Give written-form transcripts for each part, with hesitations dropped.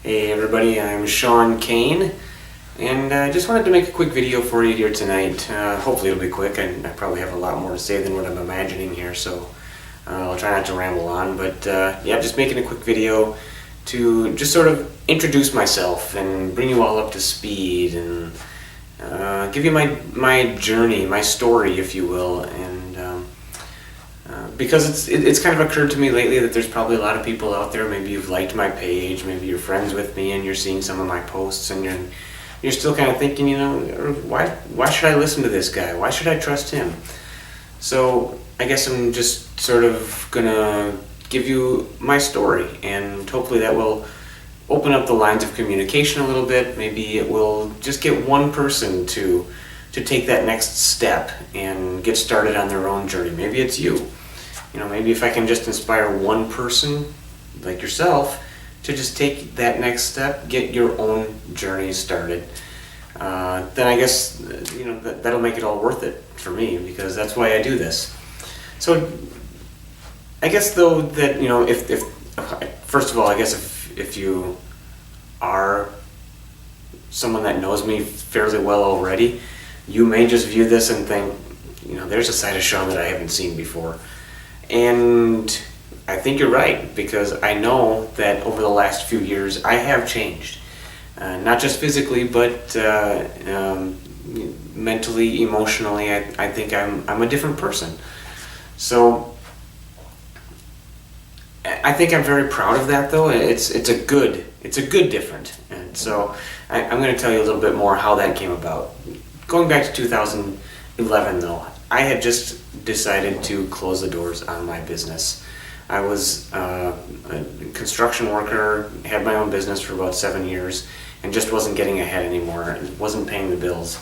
Hey everybody, I'm Sean Kane, and I just wanted to make a quick video for you here tonight. Hopefully it'll be quick. I probably have a lot more to say than what I'm imagining here, so I'll try not to ramble on. But yeah, just making a quick video to just sort of introduce myself and bring you all up to speed and give you my journey, my story, if you will. And because it's kind of occurred to me lately that there's probably a lot of people out there, maybe you've liked my page, maybe you're friends with me and you're seeing some of my posts and you're still kind of thinking, why should I listen to this guy? Why should I trust him? So I guess I'm just sort of gonna give you my story, and hopefully that will open up the lines of communication a little bit. Maybe it will just get one person to take that next step and get started on their own journey. Maybe it's you. Maybe if I can just inspire one person like yourself to just take that next step, get your own journey started, then I guess that'll make it all worth it for me, because that's why I do this. So I guess though that if first of all, I guess if you are someone that knows me fairly well already, you may just view this and think, there's a side of Sean that I haven't seen before. And I think you're right, because I know that over the last few years I have changed. Not just physically, but mentally, emotionally. I think I'm a different person. So I think I'm very proud of that, though. It's a good different. And so I'm going to tell you a little bit more how that came about. Going back to 2011, though, I had just decided to close the doors on my business. I was a construction worker, had my own business for about 7 years, and just wasn't getting ahead anymore. Wasn't paying the bills.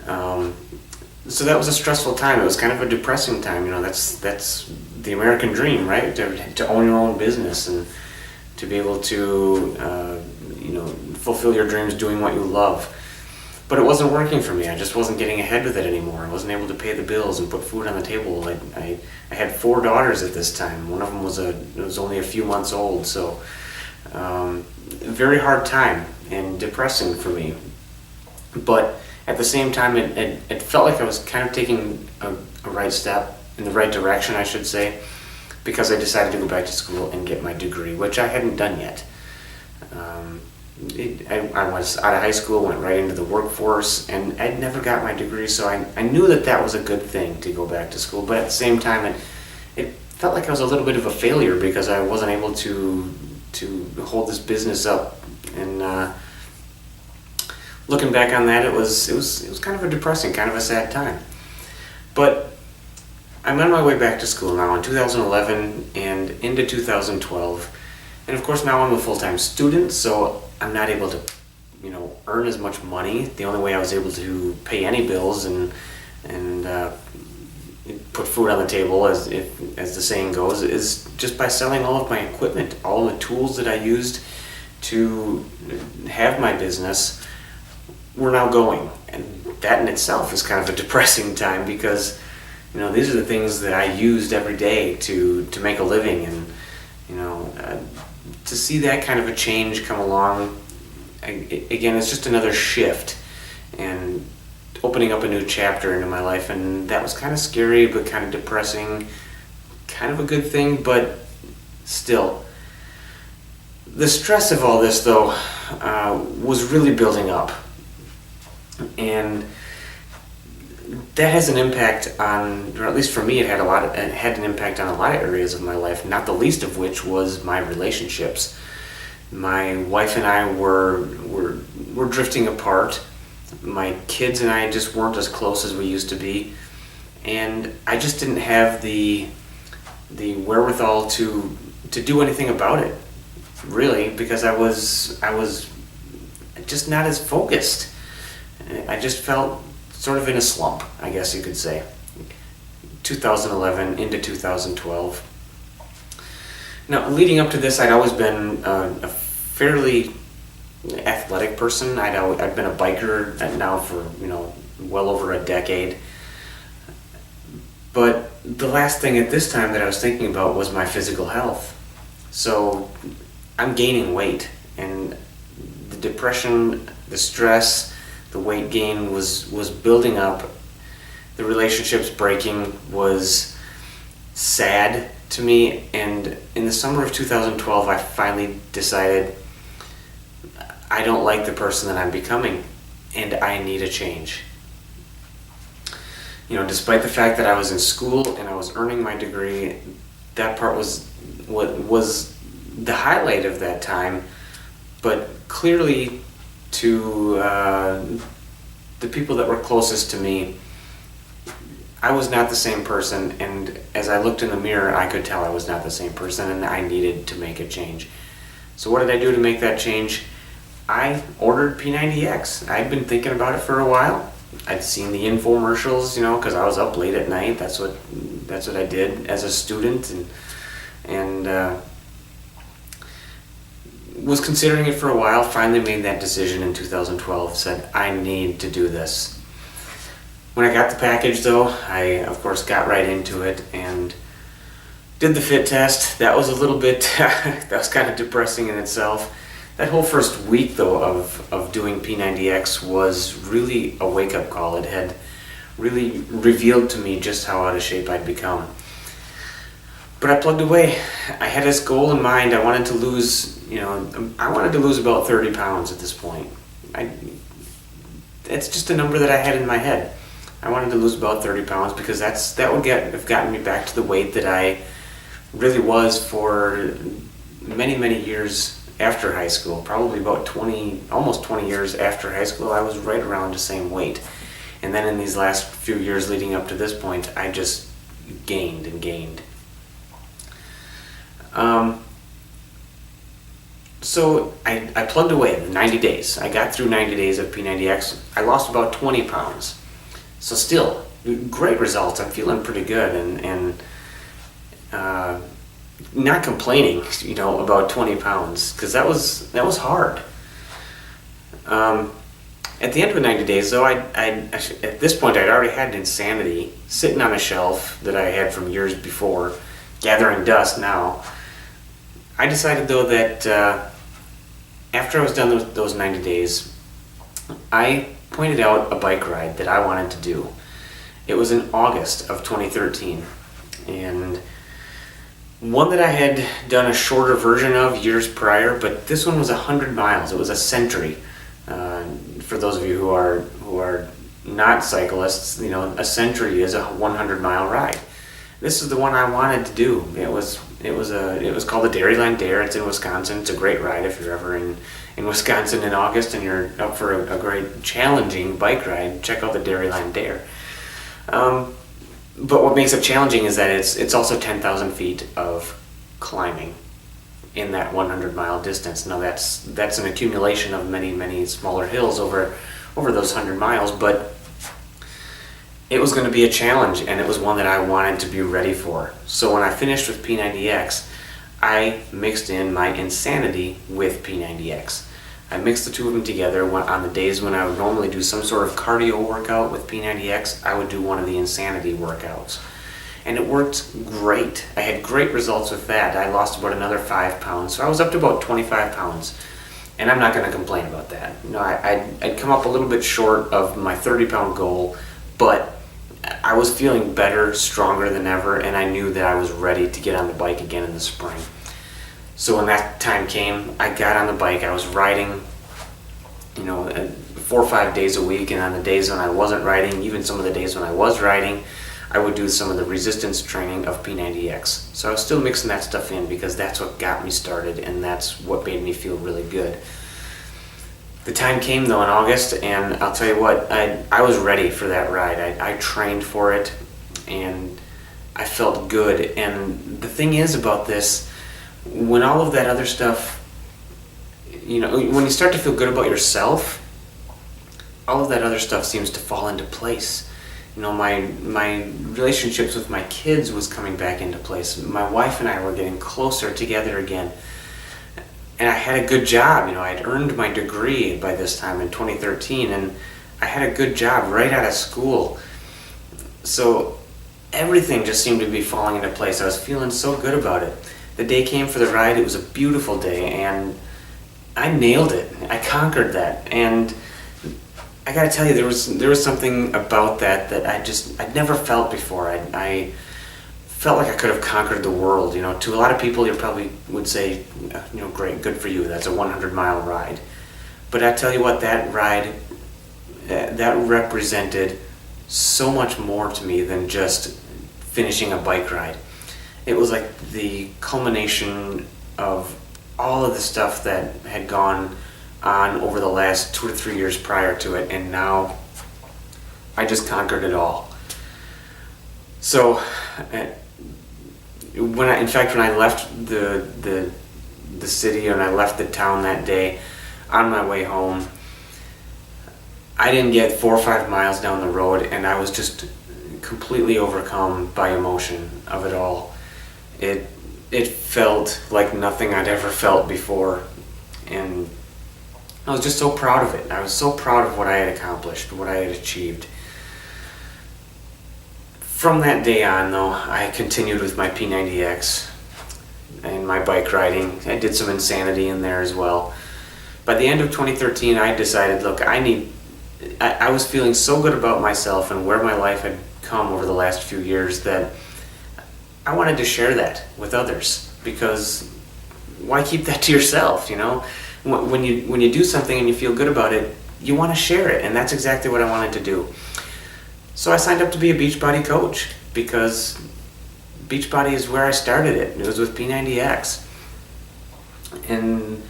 So that was a stressful time. It was kind of a depressing time. That's the American dream, right? To own your own business and to be able to fulfill your dreams doing what you love. But it wasn't working for me. I just wasn't getting ahead with it anymore. I wasn't able to pay the bills and put food on the table. I had 4 daughters at this time. One of them was only a few months old, so very hard time and depressing for me. But at the same time, it felt like I was kind of taking a right step in the right direction, I should say, because I decided to go back to school and get my degree, which I hadn't done yet. I was out of high school, went right into the workforce, and I'd never got my degree, so I knew that was a good thing to go back to school. But at the same time, it felt like I was a little bit of a failure because I wasn't able to hold this business up. And looking back on that, it was kind of a depressing, kind of a sad time. But I'm on my way back to school now in 2011 and into 2012. And of course now I'm a full-time student, so I'm not able to, earn as much money. The only way I was able to pay any bills and put food on the table, as the saying goes, is just by selling all of my equipment, all the tools that I used to have my business were now going. And that in itself is kind of a depressing time, because these are the things that I used every day to make a living. And to see that kind of a change come along, again, it's just another shift and opening up a new chapter into my life. And that was kind of scary, but kind of depressing, kind of a good thing, but still. The stress of all this, though, was really building up. And that has an impact on, or at least for me, it had an impact on a lot of areas of my life, not the least of which was my relationships. My wife and I were drifting apart. My kids and I just weren't as close as we used to be, and I just didn't have the wherewithal to do anything about it, really, because I was just not as focused. I just felt sort of in a slump, I guess you could say. 2011 into 2012. Now, leading up to this, I'd always been a fairly athletic person. I'd been a biker now for well over a decade. But the last thing at this time that I was thinking about was my physical health. So I'm gaining weight, and depression, the stress, the weight gain was building up. The relationships breaking was sad to me, and in the summer of 2012 I finally decided I don't like the person that I'm becoming and I need a change. Despite the fact that I was in school and I was earning my degree, that part was what was the highlight of that time, but clearly to the people that were closest to me, I was not the same person, and as I looked in the mirror, I could tell I was not the same person, and I needed to make a change. So what did I do to make that change? I ordered P90X. I'd been thinking about it for a while. I'd seen the infomercials, because I was up late at night. That's what I did as a student, and was considering it for a while. Finally made that decision in 2012. Said I need to do this. When I got the package, though, I of course got right into it and did the fit test. That was a little bit that was kind of depressing in itself. That whole first week, though, of doing P90X was really a wake-up call. It had really revealed to me just how out of shape I'd become. But I plugged away. I had this goal in mind. I wanted to lose, about 30 pounds at this point. It's just a number that I had in my head. I wanted to lose about 30 pounds because that would have gotten me back to the weight that I really was for many, many years after high school. Probably about almost 20 years after high school, I was right around the same weight. And then in these last few years leading up to this point, I just gained and gained. So I plugged away the 90 days. I got through 90 days of P90X. I lost about 20 pounds. So still, great results. I'm feeling pretty good and not complaining, about 20 pounds, because that was hard. At the end of the 90 days, though, at this point I'd already had Insanity sitting on a shelf that I had from years before, gathering dust now. I decided, though, that after I was done with those 90 days, I pointed out a bike ride that I wanted to do. It was in August of 2013, and one that I had done a shorter version of years prior, but this one was 100 miles. It was a Century. For those of you who are not cyclists, a Century is a 100-mile ride. This is the one I wanted to do. It was called the Dairyland Dare. It's in Wisconsin. It's a great ride if you're ever in Wisconsin in August and you're up for a great challenging bike ride. Check out the Dairyland Dare. But what makes it challenging is that it's also 10,000 feet of climbing in that 100-mile distance. Now that's an accumulation of many, many smaller hills over those 100 miles, but it was going to be a challenge, and it was one that I wanted to be ready for. So when I finished with P90X, I mixed in my Insanity with P90X. I mixed the two of them together. On the days when I would normally do some sort of cardio workout with P90X, I would do one of the Insanity workouts. And it worked great. I had great results with that. I lost about another 5 pounds, so I was up to about 25 pounds. And I'm not going to complain about that. I'd come up a little bit short of my 30-pound goal, but I was feeling better, stronger than ever, and I knew that I was ready to get on the bike again in the spring. So when that time came, I got on the bike. I was riding, 4 or 5 days a week, and on the days when I wasn't riding, even some of the days when I was riding, I would do some of the resistance training of P90X. So I was still mixing that stuff in because that's what got me started, and that's what made me feel really good. The time came, though, in August, and I'll tell you what, I was ready for that ride. I trained for it, and I felt good. And the thing is about this, when all of that other stuff, when you start to feel good about yourself, all of that other stuff seems to fall into place. My relationships with my kids was coming back into place. My wife and I were getting closer together again. And I had a good job. I'd earned my degree by this time in 2013, and I had a good job right out of school. So everything just seemed to be falling into place. I was feeling so good about it. The day came for the ride. It was a beautiful day, and I nailed it. I conquered that, and I gotta tell you, there was something about that I'd never felt before. I felt like I could have conquered the world. You know, to a lot of people, you probably would say, you know, great, good for you. That's a 100-mile ride. But I tell you what, that ride, that represented so much more to me than just finishing a bike ride. It was like the culmination of all of the stuff that had gone on over the last 2 to 3 years prior to it, and now I just conquered it all. So, when I left the city, and I left the town that day, on my way home, I didn't get 4 or 5 miles down the road, and I was just completely overcome by emotion of it all. It felt like nothing I'd ever felt before, and I was just so proud of it. I was so proud of what I had accomplished, what I had achieved. From that day on, though, I continued with my P90X and my bike riding. I did some insanity in there as well. By the end of 2013, I decided, look, I was feeling so good about myself and where my life had come over the last few years that I wanted to share that with others, because why keep that to yourself, you know? When you do something and you feel good about it, you want to share it, and that's exactly what I wanted to do. So I signed up to be a Beachbody coach, because Beachbody is where I started it. It was with P90X. And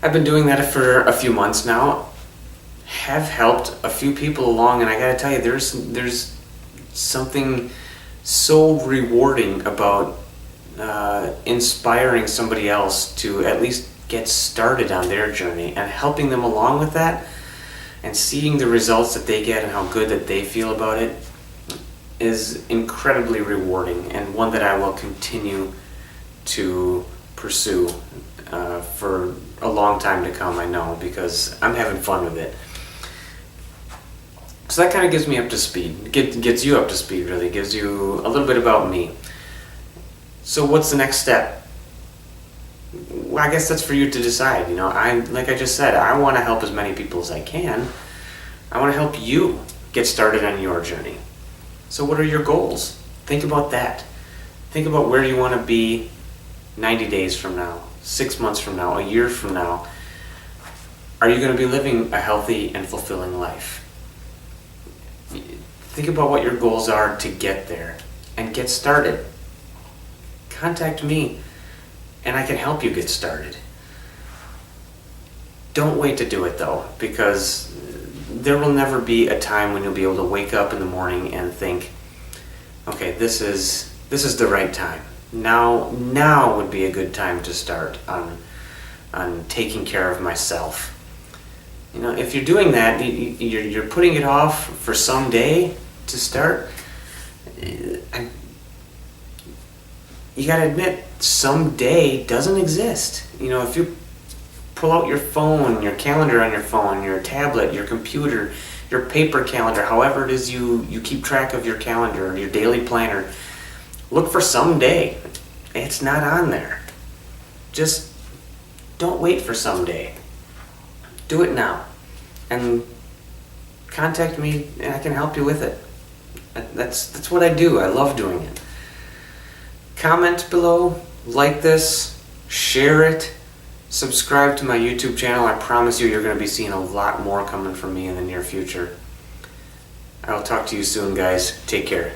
I've been doing that for a few months now. Have helped a few people along, and I gotta tell you, there's something so rewarding about inspiring somebody else to at least get started on their journey and helping them along with that, and seeing the results that they get and how good that they feel about it is incredibly rewarding, and one that I will continue to pursue for a long time to come, I know, because I'm having fun with it. So that kind of gets me up to speed, gets you up to speed, really, gives you a little bit about me. So what's the next step? Well, I guess that's for you to decide. You know, like I just said, I want to help as many people as I can. I want to help you get started on your journey. So what are your goals? Think about that. Think about where you want to be 90 days from now, 6 months from now, a year from now. Are you going to be living a healthy and fulfilling life? Think about what your goals are to get there and get started. Contact me and I can help you get started. Don't wait to do it though, because there will never be a time when you'll be able to wake up in the morning and think, okay, this is the right time. Now would be a good time to start on taking care of myself. You know, if you're doing that, you're putting it off for some day to start. You gotta admit, some day doesn't exist. You know, if you pull out your phone, your calendar on your phone, your tablet, your computer, your paper calendar, however it is you keep track of your calendar, your daily planner, look for some day. It's not on there. Just don't wait for some day. Do it now. And contact me and I can help you with it. That's what I do. I love doing it. Comment below, like this, share it, subscribe to my YouTube channel. I promise you're going to be seeing a lot more coming from me in the near future. I will talk to you soon, guys. Take care.